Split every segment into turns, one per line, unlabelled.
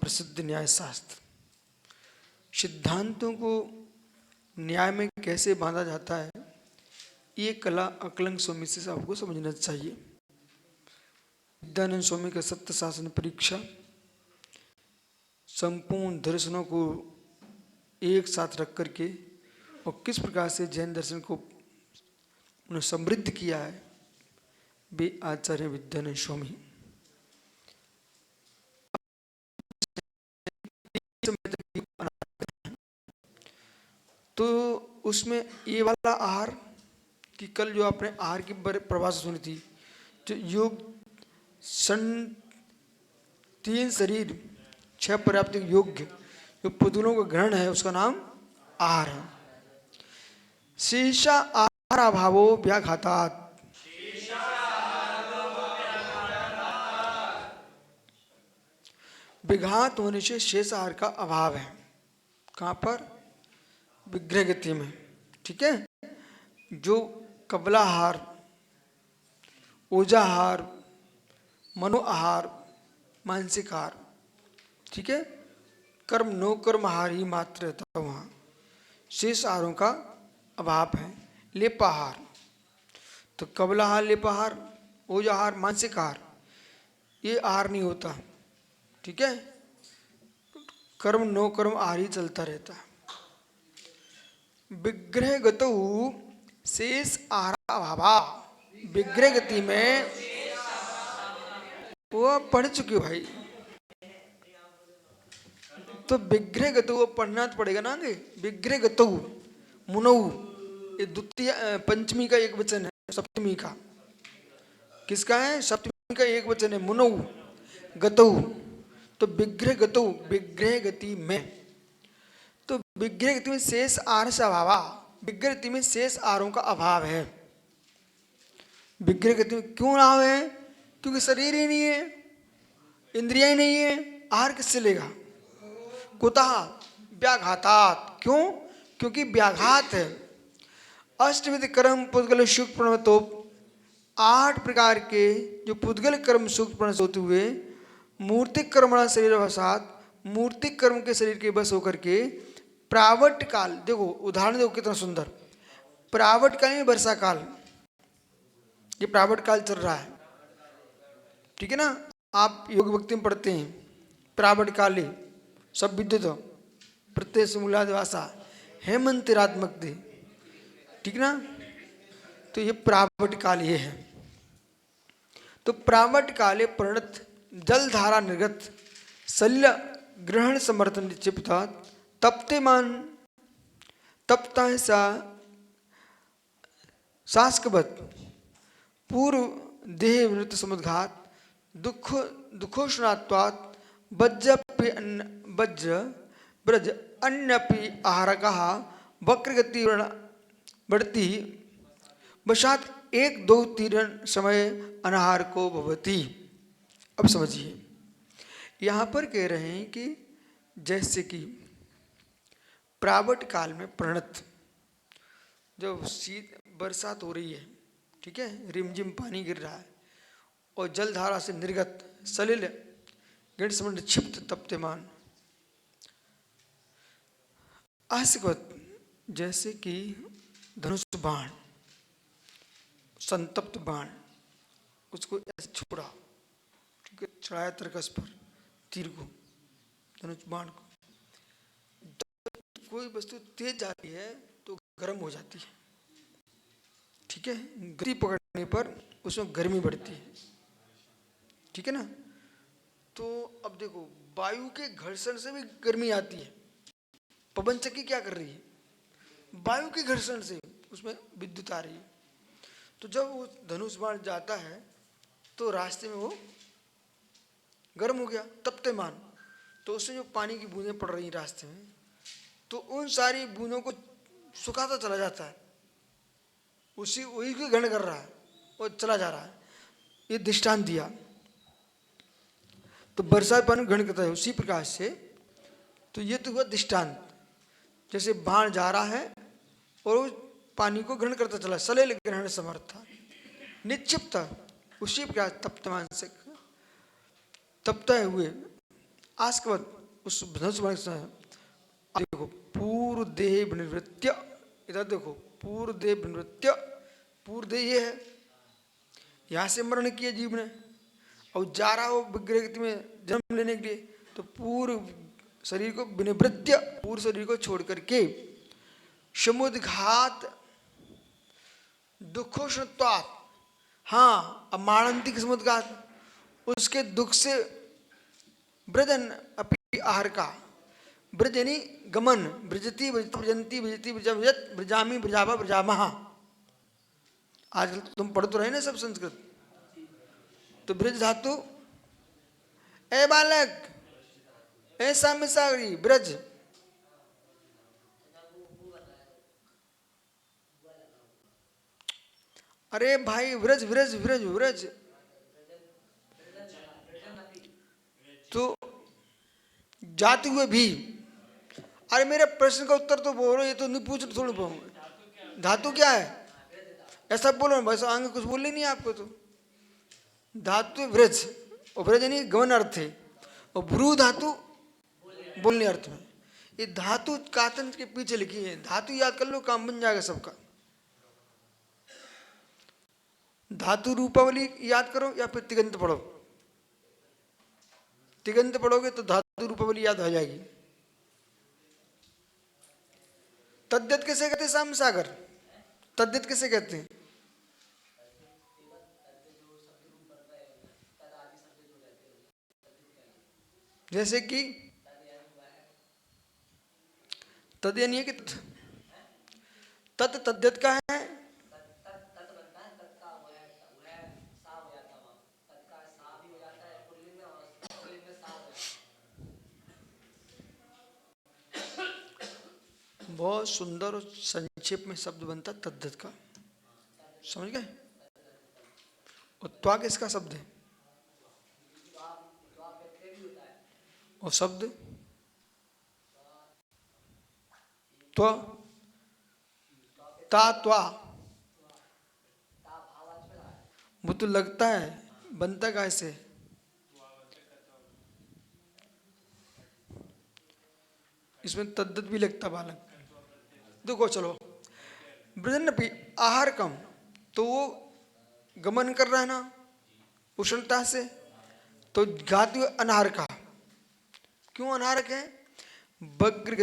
प्रसिद्ध न्याय शास्त्र। सिद्धांतों को न्याय में कैसे बांधा जाता है, ये कला अकलंक स्वामी से आपको समझना चाहिए। विद्यानंद स्वामी का सत्य शासन परीक्षा संपूर्ण दर्शनों को एक साथ रख करके और किस प्रकार से जैन दर्शन को उन्हें समृद्ध किया है, वे आचार्य विद्यानंद स्वामी। तो उसमें ये वाला आहार कि कल जो आपने आहार की परिभाषा सुनी थी, जो योग तीन शरीर 6 पर्याप्त योग्य जो पुतलों का ग्रहण है, उसका नाम आहार है। शेषा आहार अभावो व्याघातात्, विघात होने से शेष आहार का अभाव है। कहाँ पर? विग्रह गति में। ठीक है। जो कबलाहार, ओजाहार, मनोआहार, मानसिक आहार, ठीक है, कर्म नो कर्म आहार ही मात्र रहता है, वहाँ शेष आहारों का अभाव है। लेपाहार, तो कबलाहार, लेपाहार, ओजाहार, मानसिक आहार, ये आहार नहीं होता। ठीक है। कर्म नो कर्म आहार ही चलता रहता है। विग्रह गतौ शेष आहार अभाव, विग्रह गति में वो पढ़ चुके हो भाई, तो विग्रह गतौ पढ़ना तो पड़ेगा ना आगे। विग्रह गतौ मुनौ, ये द्वितीय पंचमी का एक वचन है, सप्तमी का किसका है? सप्तमी का एक वचन है, मुनौ गतौ। तो विग्रह गतौ, विग्रह गति में, तो विग्रह गति में शेष आहार से अभाव, विग्रह गति में शेष आहारों का अभाव है। विग्रह गति में क्यों अभाव है? क्योंकि शरीर ही नहीं है, इंद्रियां ही नहीं है, आहार किससे लेगा? कुतः? व्याघातात्। क्यों? क्योंकि व्याघात है। अष्टविध कर्म पुद्गल सुख प्रणतो, 8 प्रकार के जो पुद्गल कर्म सुख प्रण होते हुए मूर्तिक कर्मणा शरीर वसात, मूर्तिक कर्म के शरीर के बस होकर के प्रावट काल, देखो उदाहरण देखो कितना सुंदर। प्रावट काल में वर्षा काल, ये प्रावट काल चल रहा है। ठीक है ना। आप योग भक्ति में पढ़ते हैं प्रावट काले सब विद्युत प्रत्यय मूलादिवासा हेमंतिरात्मक दे, ठीक ना। तो ये प्रावट काल ये है। तो प्रावट काले प्रणत जलधारा निर्गत शल्य ग्रहण समर्थन चिपता तपते मान तपता है सा शास्कवत पूर्व देह वृत्त समुद्घात दुखोष्णात्वात् वज्र ब्रज अन्यपि आहारकः वक्रगति बढ़ती बशात 1-2-3 समय अनाहार को भवति। अब समझिए, यहाँ पर कह रहे हैं कि जैसे कि प्रावट काल में प्रणत जब शीत बरसात हो रही है, ठीक है, रिमझिम पानी गिर रहा है और जलधारा से निर्गत सलिल गण समृद्ध क्षिप्त तप्यमान आस्कवत, जैसे कि धनुष बाण, संतप्त बाण, उसको ऐसे छोड़ा, ठीक है, चढ़ाया तरकस पर तीर को, धनुष बाण को। कोई वस्तु तेज जाती है तो गर्म हो जाती है, ठीक है, गति पकड़ने पर उसमें गर्मी बढ़ती है, ठीक है ना। तो अब देखो वायु के घर्षण से भी गर्मी आती है। पवन चक्की क्या कर रही है? वायु के घर्षण से उसमें विद्युत आ रही है। तो जब वो धनुष बाण जाता है तो रास्ते में वो गर्म हो गया, तप्यमान, तो उससे जो पानी की बूंदें पड़ रही रास्ते में, तो उन सारी बूंदों को सुखाता चला जाता है, वही को ग्रहण कर रहा है और चला जा रहा है। ये दृष्टांत दिया। तो वर्षा पानी ग्रहण करता है उसी प्रकार से। तो ये तो हुआ दृष्टांत, जैसे बाण जा रहा है और उस पानी को ग्रहण करता चला, सलिल ग्रहण समर्थ निक्षिप्त, उसी प्रकार तप्तमान से तपते हुए आस्कवत उस धनुष देखो पूर्व देह निवृत्य, इधर देखो पूर्व देह निवृत्य, पूर्व देह ये है, यहाँ से मरण किया जीव ने और जा रहा हो विग्रह में जन्म लेने के लिए, तो पूर्व शरीर को विनिवृत्य, पूर्व शरीर को छोड़ करके समुद्घात दुखोष्णत्वात्, हाँ अब माणंतिक समुद्घात, उसके दुख से ब्रजन अपि आहार का, ब्रज यानी गमन, ब्रजती ब्रजंती ब्रजती ब्रजत ब्रजामी ब्रजावा ब्रजामह। आज तुम पढ़ तो रहे ना सब संस्कृत, तो ब्रज धातु ए बालक ऐसा मिसागरी ब्रज, अरे भाई व्रज व्रज व्रज व्रज, तो जाते हुए भी, अरे मेरे प्रश्न का उत्तर तो बोलो, ये तो नहीं पूछ थोड़ी पाऊंगा। धातु क्या है ऐसा बोलो, बस आगे कुछ बोल ही नहीं आपको। तो धातु व्रज, और व्रज यानी गमन अर्थ है, और भ्रू धातु बोलने अर्थ में। ये धातु कातन के पीछे लिखी है, धातु याद कर लो काम बन जाएगा सबका। धातु रूपावली याद करो या फिर तिगंत पढ़ो, तिगंत पढ़ोगे तो धातु रूपावली याद हो जाएगी। तद्यत कैसे कहते हैं श्याम सागर, तद्यत कैसे कहते हैं? जैसे कि तद यानी है कि तत् तद्यत का है, बहुत सुंदर और संक्षेप में शब्द बनता तद्दत का, समझ गए? और त्वा किसका शब्द है? और शब्द त्वा, ता त्वा, वो तो लगता है, बनता कैसे? इसमें तद्दत भी लगता बालक। देखो चलो, ब्रजन्नपि आहार कम, तो वो गमन कर रहा है ना उष्णता से, तो घाती अनाहार का, क्यों अनाहारक है? वक्र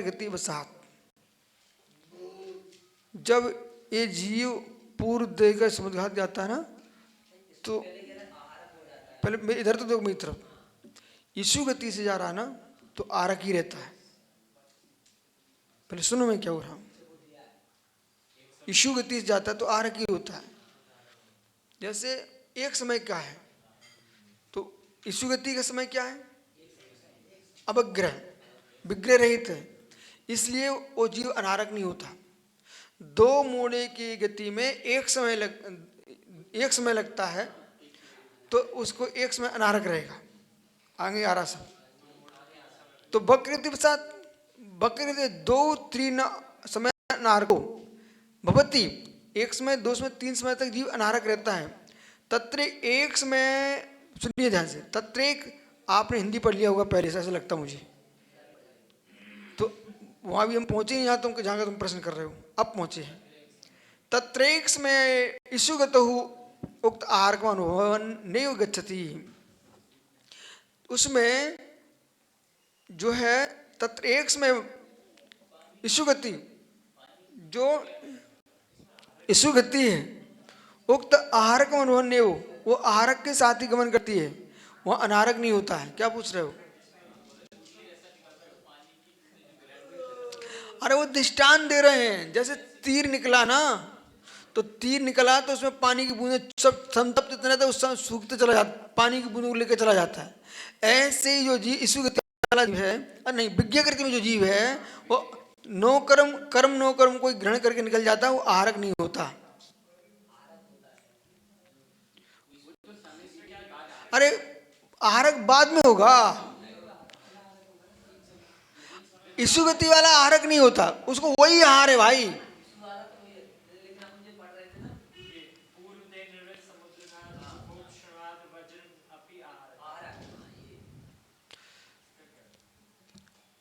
गति वसात, जब ये जीव पूर्व देह का समुद्घात जाता है ना, तो पहले इधर तो देखो मेरी तरफ, यीशु गति से जा रहा है ना, तो आरक ही रहता है। पहले सुनो मैं क्या हो रहा हूं, यीशु गति से जाता है तो आरक ही होता है। जैसे एक समय क्या है, तो यीशु गति का समय क्या है? अवग्रह, विग्रह रहित है, इसलिए वो जीव अनारक नहीं होता। दो मोड़े की गति में एक समय लगता है, तो उसको एक समय अनारक रहेगा, आगे आ रहा सब। तो वक्रति के साथ वक्रति दो तीन समय अनारको भवती, एक समय दो समय तीन समय तक जीव अनारक रहता है। तत्र एक समय, सुनिए ध्यान से, तत्र एक आपने हिंदी पढ़ लिया होगा पहले से, ऐसा लगता मुझे, तो वहां भी हम पहुंचे नहीं, यहाँ तुम जहाँ का तुम प्रश्न कर रहे हो अब पहुंचे हैं। तत्रेक में ईशुगत उक्त आहार का अनुभव नहीं गच्छति, उसमें जो है तत्र एक में ईशुगति, जो ईशुगति है उक्त आहार का अनुभव नहीं हो, वो आहारक के साथ ही गमन करती है, वह अनारक नहीं होता है। क्या पूछ रहे हो? अरे वो दृष्टांत दे रहे हैं, जैसे तीर निकला ना, तो तीर निकला तो उसमें पानी की बूंदें सब संतप्त इतना था, उस समय सूखते चला जाता, पानी की बूंदों को लेकर चला जाता है। ऐसे ही जो जीव ईश्वर वाला जीव है, नहीं विज्ञाकृति में जो जीव है, वो नो कर्म कर्म नो कर्म कोई ग्रहण करके निकल जाता है, वो आहारक नहीं होता। अरे आहारक बाद में होगा, ईशुगति वाला आहारक नहीं होता, उसको वही आहार है भाई।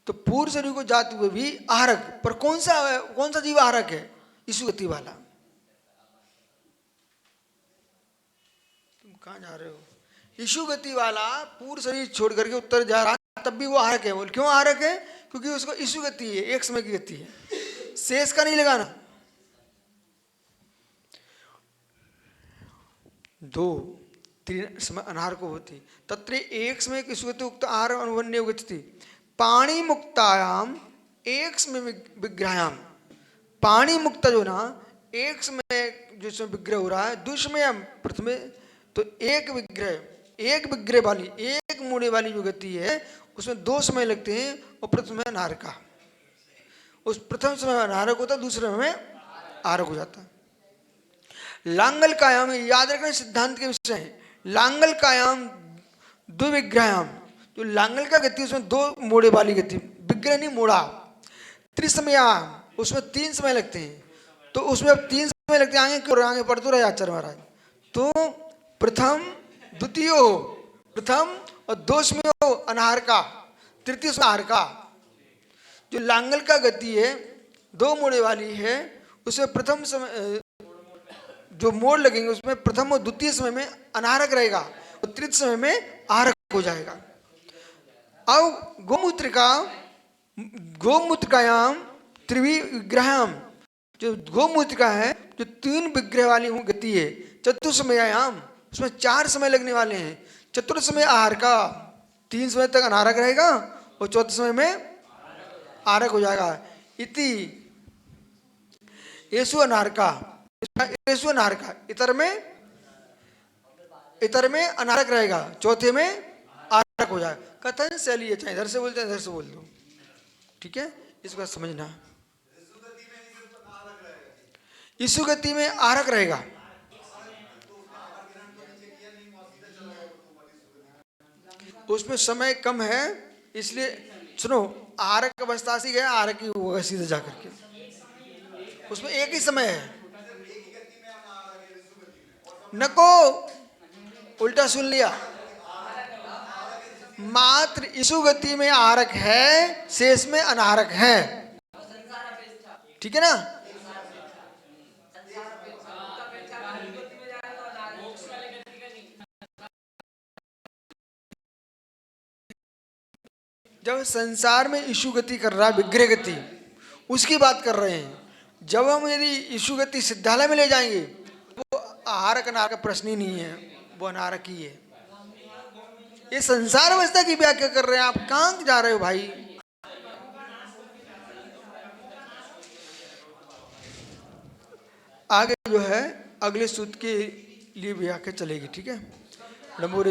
तो पूर्व शरीर को जाते हुए भी आहारक, पर कौन सा जीव आहारक है? ईशु गति वाला। तुम कहाँ जा रहे हो? ईशु गति वाला पूर्व शरीर छोड़ करके उत्तर जा रहा, तब भी वो आहारक है। बोल क्यों आहारक है? क्योंकि उसको ईशु गति है, एक समय की गति है, शेष का नहीं लगाना। दो तीन समय अनाहार को होती, तत्र एक समय ईशु गति उक्त आहार अनुवन्य गति पाणी मुक्तायाम एक समय विग्रहायाम। पाणी मुक्ता जो ना एक समय जिसमें विग्रह हो रहा है, दुष्मय प्रथम, तो एक विग्रह वाली, एक मुड़े वाली जो गति है उसमें 2 समय लगते हैं, और प्रथम है अनाहार का। उस प्रथम समय अनाहारक होता, दूसरे में आहारक हो जाता। लांगल कायाम, याद रखना सिद्धांत के विषय है। लांगल कायाम द्विविग्रहायाम, जो लांगल का गति उसमें 2 मोड़े वाली गति, विग्रह नहीं मोड़ा। त्रिसमयाम, उसमें 3 समय लगते हैं, तो उसमें अब 3 समय लगते हैं। आगे पढ़ तो रहे आचार्य महाराज। तो प्रथम द्वितीय प्रथम और 2 समय अनाहार का, तृतीय अनाहार का। जो लांगल का गति है 2 मोड़े वाली है, उसमें प्रथम समय जो मोड़ लगेंगे उसमें प्रथम और द्वितीय समय में अनाहारक रहेगा, और तृतीय समय में आहारक हो जाएगा। अब गोमूत्रिकायाम त्रिविग्रहायाम, जो गोमूत्रिका है जो 3 विग्रह वाली गति है, चतुर्समयायाम, उसमें 4 समय लगने वाले हैं। चतुर्थ समय आहार का, 3 समय तक अनाहारक रहेगा और चौथे समय में आहारक हो जाएगा। इति येषु अनाहार का, इतर में अनाहारक रहेगा, चौथे में आहारक हो जाएगा। कथन शैली है, चाहे इधर से बोलते हैं इधर से बोल दो, ठीक है, इसको समझना। ईशु गति में आहारक रहेगा, उसमें समय कम है, इसलिए सुनो, आहारक का अवस्था से गया, आहारक की होगा सीधे जाकर के, उसमें एक ही समय है। नको उल्टा सुन लिया, मात्र ईशु गति में आहारक है, शेष में अनाहारक है, ठीक है ना। जब संसार में ईशु गति कर रहा है, विग्रह गति, उसकी बात कर रहे हैं। जब हम यदि ईशु गति सिद्धालय में ले जाएंगे, वो आहारक अनाहार का प्रश्न ही नहीं है, वो अनाहारक ही है। ये संसार अवस्था की व्याख्या कर रहे हैं, आप कहां जा रहे हो भाई? आगे जो है अगले सूत्र के लिए व्याख्या चलेगी, ठीक है। नमो